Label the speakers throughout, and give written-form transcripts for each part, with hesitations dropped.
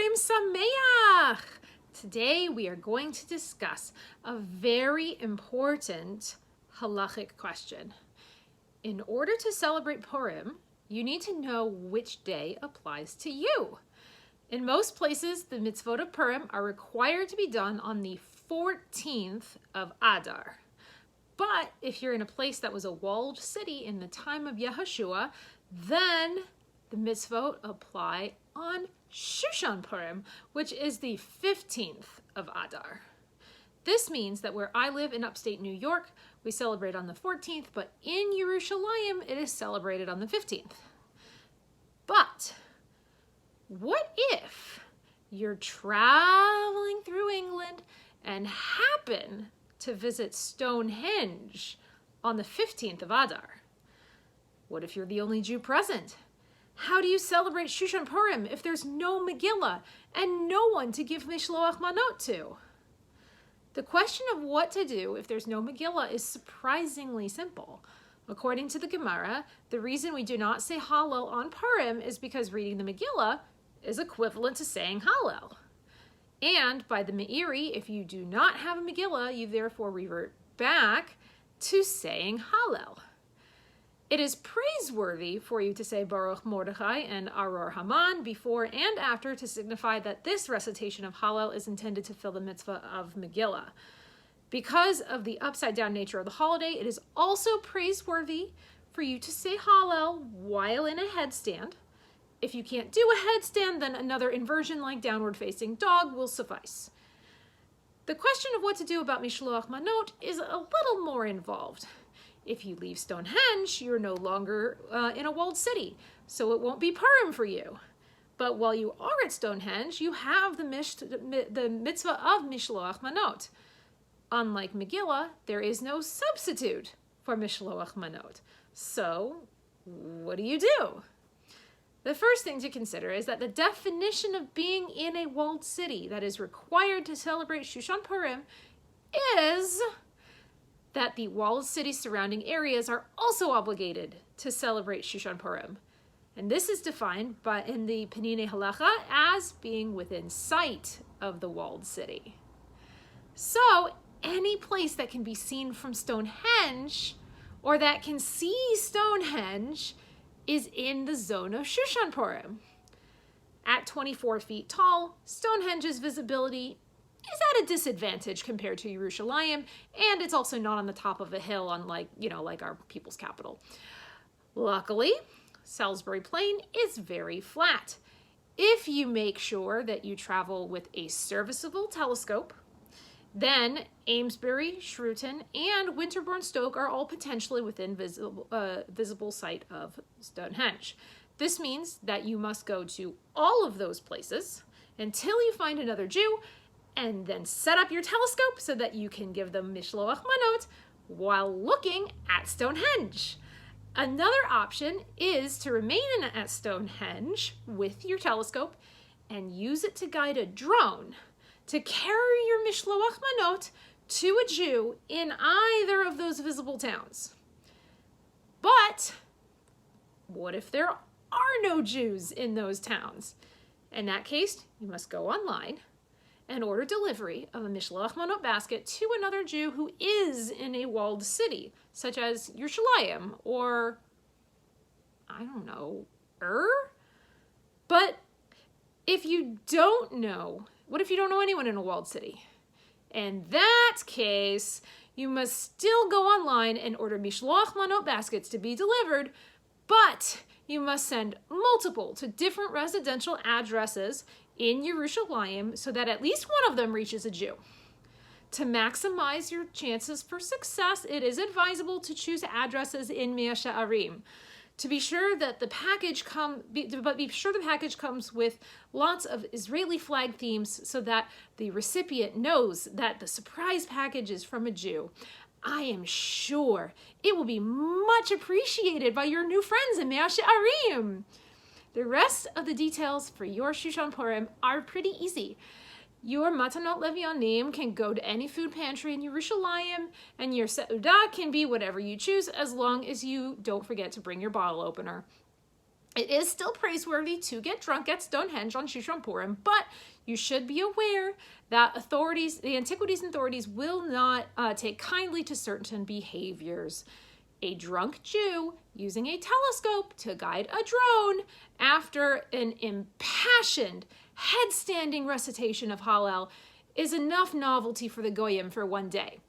Speaker 1: Purim Sameach! Today we are going to discuss a very important halachic question. In order to celebrate Purim, you need to know which day applies to you. In most places, the mitzvot of Purim are required to be done on the 14th of Adar. But if you're in a place that was a walled city in the time of Yehoshua, then the mitzvot apply on Shushan Purim, which is the 15th of Adar. This means that where I live in upstate New York, we celebrate on the 14th, but in Yerushalayim, it is celebrated on the 15th. But what if you're traveling through England and happen to visit Stonehenge on the 15th of Adar? What if you're the only Jew present? How do you celebrate Shushan Purim if there's no Megillah and no one to give Mishloach Manot to? The question of what to do if there's no Megillah is surprisingly simple. According to the Gemara, the reason we do not say Hallel on Purim is because reading the Megillah is equivalent to saying Hallel. And by the Meiri, if you do not have a Megillah, you therefore revert back to saying Hallel. It is praiseworthy for you to say Baruch Mordechai and Aror Haman before and after to signify that this recitation of Hallel is intended to fill the mitzvah of Megillah. Because of the upside-down nature of the holiday, it is also praiseworthy for you to say Hallel while in a headstand. If you can't do a headstand, then another inversion like downward-facing dog will suffice. The question of what to do about Mishloach Manot is a little more involved. If you leave Stonehenge, you're no longer in a walled city, so it won't be Purim for you. But while you are at Stonehenge, you have the mitzvah of Mishloach Manot. Unlike Megillah, there is no substitute for Mishloach Manot. So, what do? The first thing to consider is that the definition of being in a walled city that is required to celebrate Shushan Purim is that the walled city surrounding areas are also obligated to celebrate Shushan Purim. And this is defined in the Penine Halacha as being within sight of the walled city. So any place that can be seen from Stonehenge or that can see Stonehenge is in the zone of Shushan Purim. At 24 feet tall, Stonehenge's visibility is at a disadvantage compared to Yerushalayim, and it's also not on the top of a hill unlike, like our people's capital. Luckily, Salisbury Plain is very flat. If you make sure that you travel with a serviceable telescope, then Amesbury, Shrewton, and Winterbourne-Stoke are all potentially within visible sight of Stonehenge. This means that you must go to all of those places until you find another Jew, and then set up your telescope so that you can give them Mishloach Manot while looking at Stonehenge. Another option is to remain at Stonehenge with your telescope and use it to guide a drone to carry your Mishloach Manot to a Jew in either of those visible towns. But what if there are no Jews in those towns? In that case, you must go online and order delivery of a Mishloach Manot basket to another Jew who is in a walled city, such as Yerushalayim or, I don't know, But if you don't know, what if you don't know anyone in a walled city? In that case, you must still go online and order Mishloach Manot baskets to be delivered, but you must send multiple to different residential addresses in Yerushalayim so that at least one of them reaches a Jew. To maximize your chances for success, it is advisable to choose addresses in Mea She'arim. To be sure that the package comes with lots of Israeli flag themes so that the recipient knows that the surprise package is from a Jew. I am sure it will be much appreciated by your new friends in Mea She'arim. The rest of the details for your Shushan Purim are pretty easy. Your Matanot Levionim can go to any food pantry in Yerushalayim, and your Seudah can be whatever you choose as long as you don't forget to bring your bottle opener. It is still praiseworthy to get drunk at Stonehenge on Shushan Purim, but you should be aware that the antiquities authorities will not take kindly to certain behaviors. A drunk Jew using a telescope to guide a drone after an impassioned, headstanding recitation of Hallel is enough novelty for the Goyim for one day.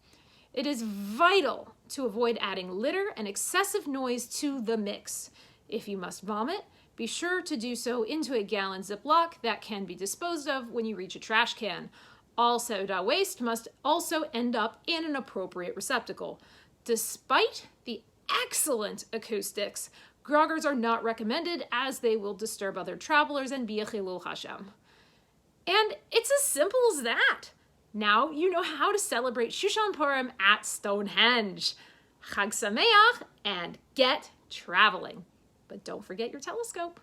Speaker 1: It is vital to avoid adding litter and excessive noise to the mix. If you must vomit, be sure to do so into a gallon Ziploc that can be disposed of when you reach a trash can. All soda waste must also end up in an appropriate receptacle. Despite the excellent acoustics, groggers are not recommended as they will disturb other travelers and be a chilul Hashem. And it's as simple as that. Now you know how to celebrate Shushan Purim at Stonehenge. Chag Sameach and get traveling. But don't forget your telescope.